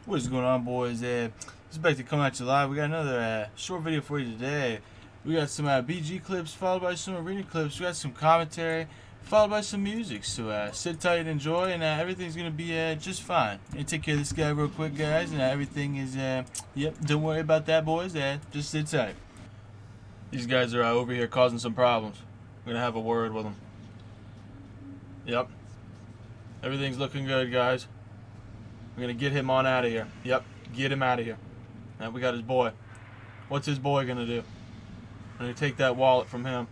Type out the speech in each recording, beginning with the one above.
What is going on, boys? It's back to come at you live. We got another short video for you today. We got some BG clips followed by some arena clips. We got some commentary followed by some music. So sit tight and enjoy, and everything's gonna be just fine. And take care of this guy real quick, guys, and everything is yep. Don't worry about that, boys. Just sit tight. These guys are over here causing some problems. We're gonna have a word with them. Yep. Everything's looking good, guys. We're gonna get him on out of here. Yep, get him out of here. And we got his boy. What's his boy gonna do? I'm gonna take that wallet from him.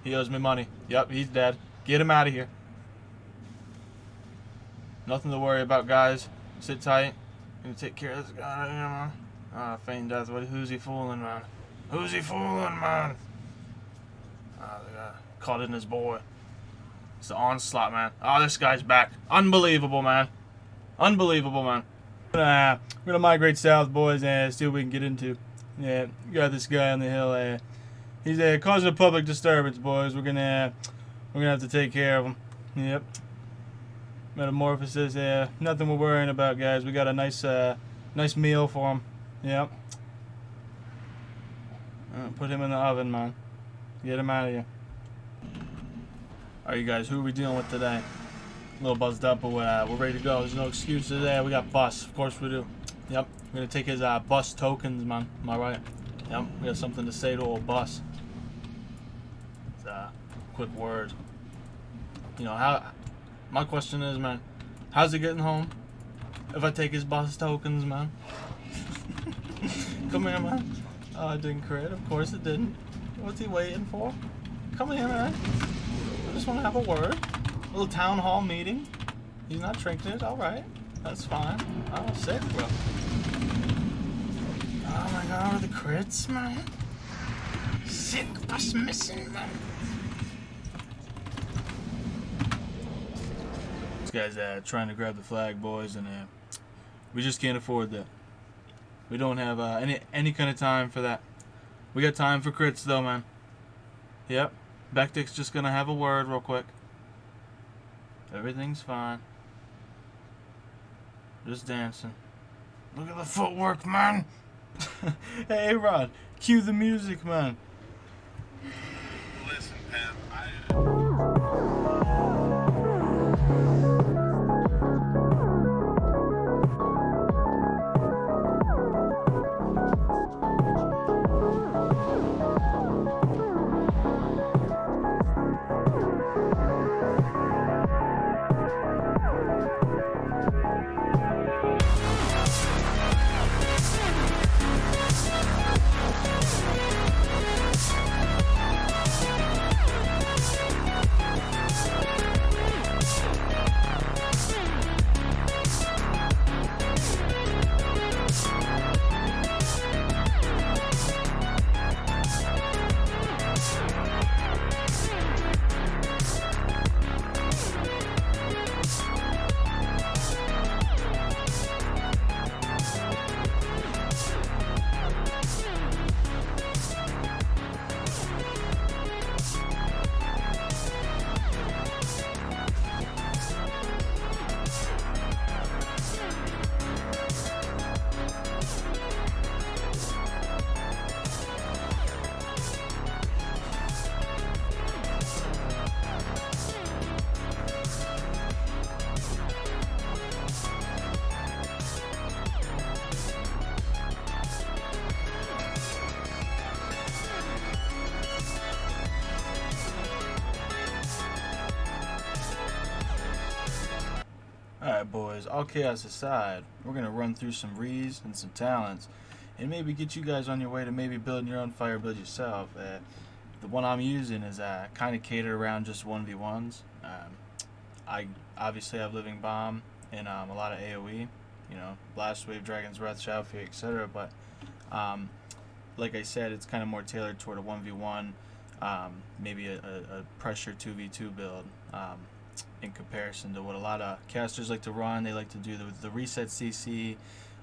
He owes me money. Yep, he's dead. Get him out of here. Nothing to worry about, guys. Sit tight. Gonna take care of this guy, man. Ah, feigned death. Who's he fooling, man? Who's he fooling, man? Ah, they got caught in his boy. It's the Onslaught, man. Oh, this guy's back. Unbelievable, man. Unbelievable, man. We're gonna migrate south, boys, and see what we can get into. Yeah, we got this guy on the hill. He's causing a public disturbance, boys. We're gonna have to take care of him. Yep. Metamorphosis. Nothing we're worrying about, guys. We got a nice meal for him. Yep. Put him in the oven, man. Get him out of here. All right, you guys. Who are we dealing with today? A little buzzed up, but we're ready to go. There's no excuse today. We got bus. Of course we do. Yep. We're going to take his bus tokens, man. Am I right? Yep. We got something to say to old bus. It's a quick word. You know, my question is, man, how's he getting home if I take his bus tokens, man? Come here, man. Oh, it didn't crit. Of course it didn't. What's he waiting for? Come here, man. I just want to have a word. A little town hall meeting. He's not trinketed. All right, that's fine. Oh, sick, bro. Oh my God, are the crits, man? Sick, bus missing, man. This guy's trying to grab the flag, boys, and we just can't afford that. We don't have any kind of time for that. We got time for crits, though, man. Yep. Backdick's just gonna have a word real quick. Everything's fine. Just dancing. Look at the footwork, man. Hey, Rod, cue the music, man. Listen, Pam, Alright, boys, all chaos aside, we're going to run through some rees and some talents and maybe get you guys on your way to maybe building your own fire build yourself. The one I'm using is kind of catered around just 1v1s. I obviously have Living Bomb and a lot of AoE, you know, Blast Wave, Dragon's Breath, Shadow Fury, etc. But like I said, it's kind of more tailored toward a 1v1, maybe a pressure 2v2 build. In comparison to what a lot of casters like to run. They like to do the reset CC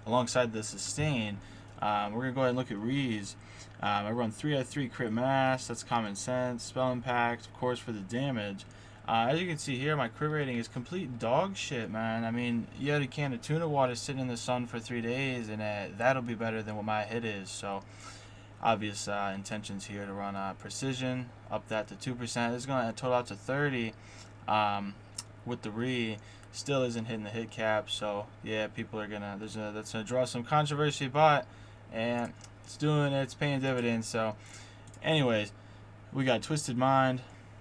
alongside the sustain. We're going to go ahead and look at rees. I run 3 out of 3 crit mass. That's common sense. Spell impact, of course, for the damage. As you can see here, my crit rating is complete dog shit, man. I mean, you had a can of tuna water sitting in the sun for 3 days, and that'll be better than what my hit is. So, obvious intentions here to run precision, up that to 2%. This is going to total out to 30 with the re. Still isn't hitting the hit cap, so yeah, people are gonna. That's gonna draw some controversy, but and it's paying dividends. So, anyways, we got Twisted Mind.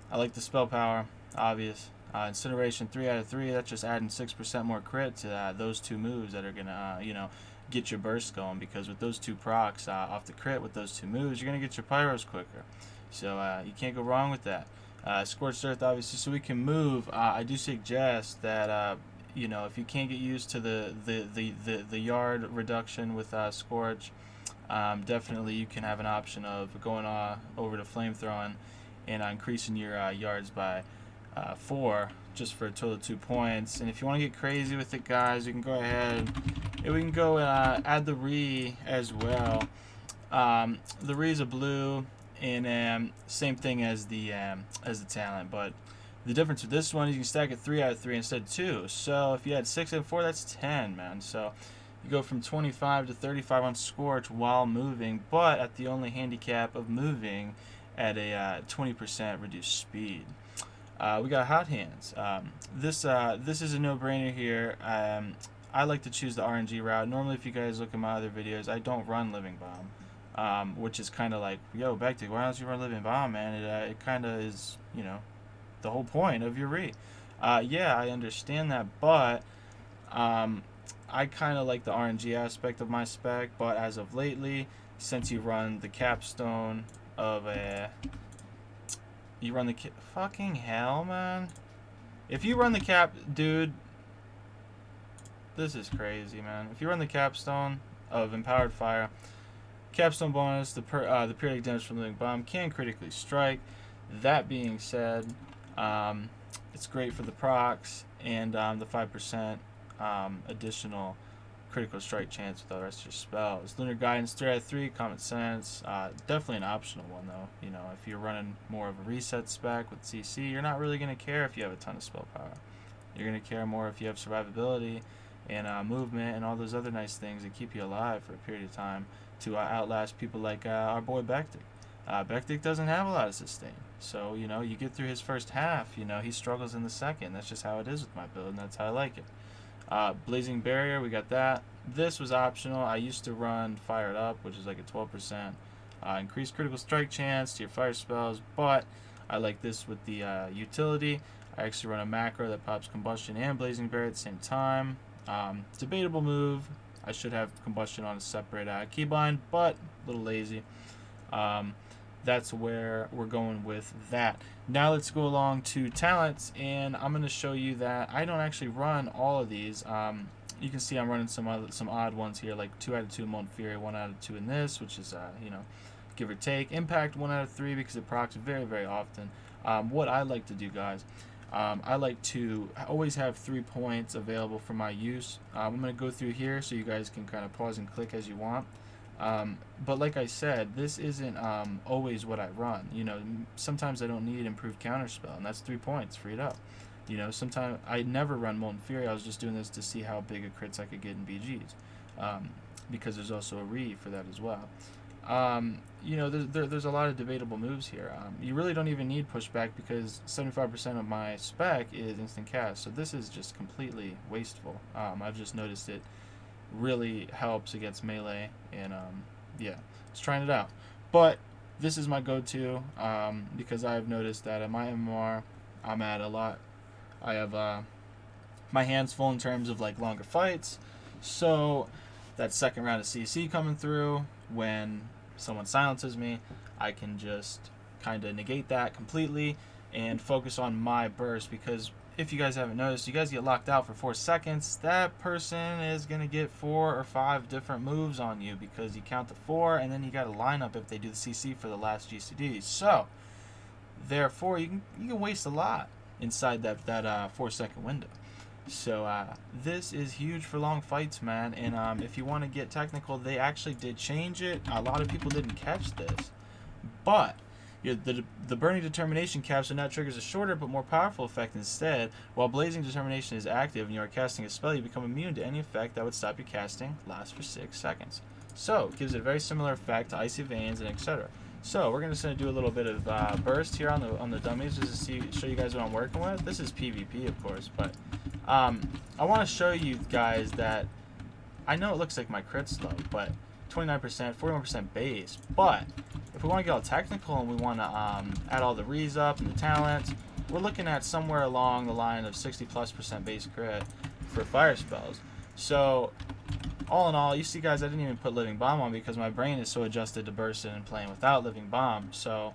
I like the spell power. Obvious. Incineration 3 out of 3. That's just adding 6% more crit to those two moves that are gonna get your burst going, because with those two procs off the crit with those two moves, you're gonna get your pyros quicker. So you can't go wrong with that. Scorched Earth, obviously, so we can move. I do suggest that if you can't get used to the yard reduction with Scorch, definitely you can have an option of going over to flamethrowing and increasing your yards by 4, just for a total of 2 points. And if you want to get crazy with it, guys, you can go ahead and we can go add the re as well. The re is a blue, and same thing as the talent, but the difference with this one is you can stack it 3 out of 3 instead of 2. So if you had 6 and 4, that's 10, man. So you go from 25 to 35 on Scorch while moving, but at the only handicap of moving at a 20% reduced speed. We got Hot Hands. This is a no-brainer here. I like to choose the RNG route. Normally, if you guys look at my other videos, I don't run Living Bomb, which is kind of like, yo, Bectic, why don't you run Living Bomb, man? It kind of is, the whole point of your re. Yeah, I understand that, but I kind of like the RNG aspect of my spec. But as of lately, since you run the capstone of fucking hell, man. If you run the dude, this is crazy, man. If you run the capstone of Empowered Fire, capstone bonus, the periodic damage from Living Bomb can critically strike. That being said, it's great for the procs and the 5% additional critical strike chance with the rest of your spells. Lunar Guidance 3 out of 3, Common Sense. Definitely an optional one, though. If you're running more of a reset spec with CC, you're not really going to care if you have a ton of spell power. You're going to care more if you have survivability and movement and all those other nice things that keep you alive for a period of time to outlast people like our boy Bectic. Bectic doesn't have a lot of sustain. So, you get through his first half, he struggles in the second. That's just how it is with my build, and that's how I like it. Blazing Barrier, we got that. This was optional. I used to run Fired Up, which is like a 12% increased critical strike chance to your fire spells, but I like this with the utility. I actually run a macro that pops Combustion and Blazing Barrier at the same time. Debatable move. I should have Combustion on a separate keybind, but a little lazy. That's where we're going with that. Now let's go along to talents, and I'm going to show you that I don't actually run all of these. You can see I'm running some odd ones here, like 2 out of 2 Molten Fury, 1 out of 2 in this, which is give or take. Impact 1 out of 3 because it procs very, very often. What I like to do, guys, I like to always have 3 points available for my use. I'm going to go through here so you guys can kind of pause and click as you want. But like I said, this isn't always what I run. Sometimes I don't need improved counterspell, and that's 3 points freed up. Sometimes I never run Molten Fury. I was just doing this to see how big a crits I could get in BGs, because there's also a re for that as well. There's a lot of debatable moves here. You really don't even need pushback because 75% of my spec is instant cast, so this is just completely wasteful. I've just noticed it really helps against melee, and yeah, just trying it out. But this is my go-to because I've noticed that at my MMR I'm at a lot. I have my hands full in terms of like longer fights, so that second round of CC coming through when someone silences me, I can just kind of negate that completely and focus on my burst, because if you guys haven't noticed, you guys get locked out for 4 seconds, that person is going to get 4 or 5 different moves on you because you count to 4 and then you got to line up if they do the CC for the last GCD. So, therefore, you can waste a lot inside that 4-second window. So, this is huge for long fights, man. And if you want to get technical, they actually did change it. A lot of people didn't catch this. But The Burning Determination capsule now triggers a shorter but more powerful effect instead. While Blazing Determination is active and you are casting a spell, you become immune to any effect that would stop your casting, lasts for 6 seconds. So, it gives it a very similar effect to Icy Veins and etc. So, we're just going to do a little bit of burst here on the dummies just to show you guys what I'm working with. This is PvP, of course, but I want to show you guys that I know it looks like my crit's low, but 29%, 41% base, but if we want to get all technical and we want to add all the rees up and the talents, we're looking at somewhere along the line of 60+% base crit for fire spells. So, all in all, you see guys, I didn't even put Living Bomb on because my brain is so adjusted to bursting and playing without Living Bomb, so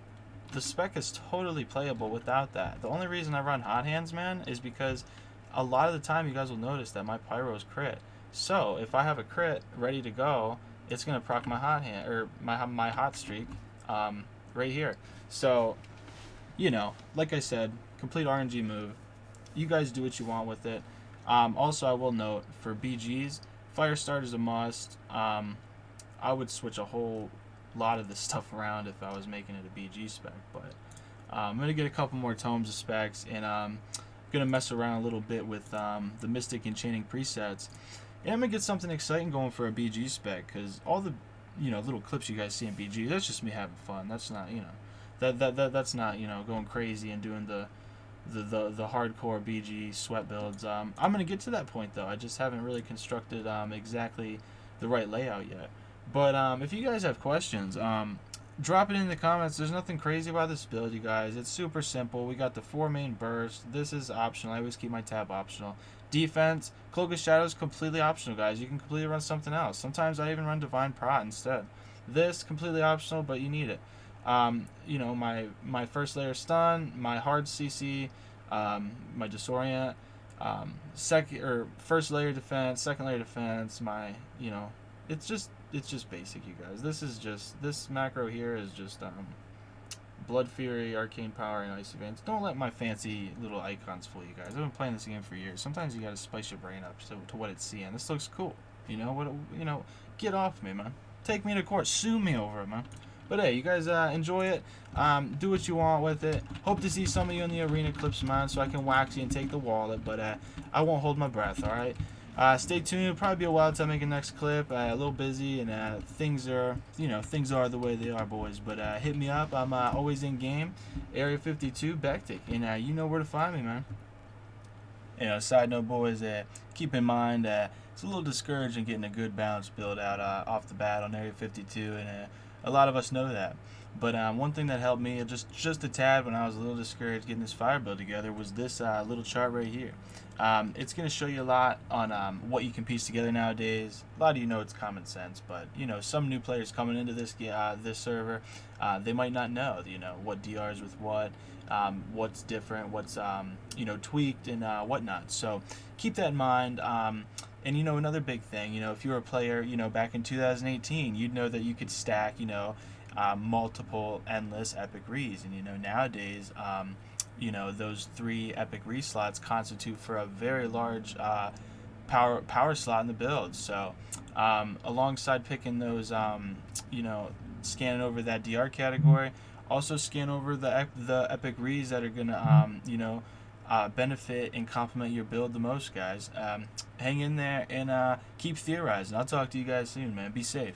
the spec is totally playable without that. The only reason I run Hot Hands, man, is because a lot of the time you guys will notice that my pyro is crit. So, if I have a crit ready to go, it's gonna proc my hot hand or my hot streak right here. So, you know, like I said, complete RNG move. You guys do what you want with it. Also, I will note for BGs, Fire Start is a must. I would switch a whole lot of this stuff around if I was making it a BG spec, but I'm gonna get a couple more tomes of specs, and I'm gonna mess around a little bit with the Mystic Enchanting presets. And I'm gonna get something exciting going for a BG spec, because all the little clips you guys see in BG, that's just me having fun. That's not that's not going crazy and doing the hardcore BG sweat builds. I'm gonna get to that point though. I just haven't really constructed exactly the right layout yet. But if you guys have questions, drop it in the comments. There's nothing crazy about this build, you guys. It's super simple. We got the 4 main bursts. This is optional. I always keep my tab optional. Defense, Cloak of Shadows, completely optional, guys. You can completely run something else. Sometimes I even run Divine Prot instead. This, completely optional, but you need it. My first layer stun, my hard CC, my disorient, first layer defense, second layer defense, it's just basic, you guys. This macro here is just Blood Fury, Arcane Power, and Icy Veins. Don't let my fancy little icons fool you guys. I've been playing this game for years. Sometimes you gotta spice your brain up to what it's seeing. This looks cool. Get off me, man. Take me to court. Sue me over it, man. But hey, you guys enjoy it. Do what you want with it. Hope to see some of you in the arena clips, man, so I can wax you and take the wallet. But I won't hold my breath, all right? Stay tuned. It'll probably be a while till I make a next clip. A little busy, and things are the way they are, boys. But hit me up. I'm always in game. Area 52, Bectic, and you know where to find me, man. Side note, boys. Keep in mind it's a little discouraging getting a good balanced build out off the bat on Area 52, and a lot of us know that. But one thing that helped me just a tad when I was a little discouraged getting this fire build together was this little chart right here. It's going to show you a lot on what you can piece together nowadays. A lot of you know it's common sense, but some new players coming into this server, they might not know what DRs with what's different, what's tweaked and whatnot. So keep that in mind. And another big thing, if you were a player, back in 2018, you'd know that you could stack, multiple endless epic rees, and nowadays, those 3 epic re slots constitute for a very large power slot in the build. So alongside picking those, scanning over that DR category, also scan over the epic rees that are gonna benefit and complement your build the most, guys. Hang in there and keep theorizing. I'll talk to you guys soon, man. Be safe.